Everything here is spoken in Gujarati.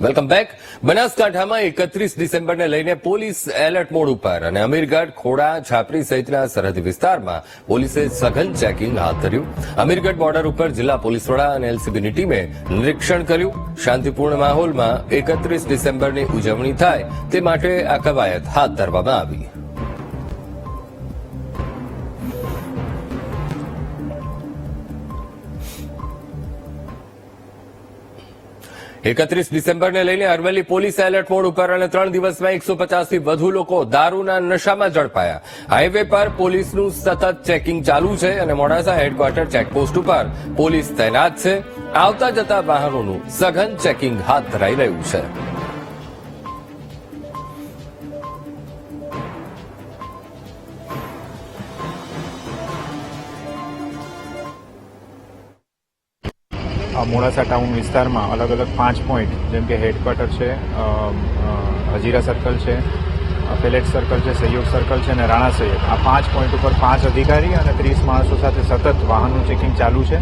Welcome back. બનાસકાંઠામાં 31 ડિસેમ્બરને લઈને પોલીસ એલર્ટ મોડ ઉપર અને અમીરગઢ, ખોડા, છાપરી સહિતના સરહદી વિસ્તારમાં પોલીસે સઘન ચેકિંગ હાથ ધર્યું. અમીરગઢ બોર્ડર ઉપર જિલ્લા પોલીસ વડા અને એલસીબીની ટીમે નિરીક્ષણ કર્યું. શાંતિપૂર્ણ માહોલમાં 31 ડિસેમ્બરની ઉજવણી થાય તે માટે આ કવાયત હાથ ધરવામાં આવી. 31 ડિસેમ્બરને લઈને અરવલ્લી પોલીસ એલર્ટ મોડ ઉપર અને 3 દિવસમાં 150થી વધુ લોકો દારૂના નશામાં ઝડપાયા. હાઈવે પર પોલીસનું સતત ચેકિંગ ચાલુ છે અને મોડાસા હેડક્વાર્ટર ચેકપોસ્ટ ઉપર પોલીસ તૈનાત છે. આવતા જતા વાહનોનું સઘન ચેકિંગ હાથ ધરાઈ રહ્યું છે. મોડાસા ટાઉન વિસ્તારમાં અલગ અલગ 5 પોઈન્ટ જેમ કે હેડક્વાર્ટર છે, હજીરા સર્કલ છે, પેલેટ સર્કલ છે, સહયોગ સર્કલ છે અને રાણા સૈયદ, આ 5 પોઈન્ટ ઉપર 5 અધિકારી અને 30 માણસો સાથે સતત વાહનનું ચેકિંગ ચાલુ છે.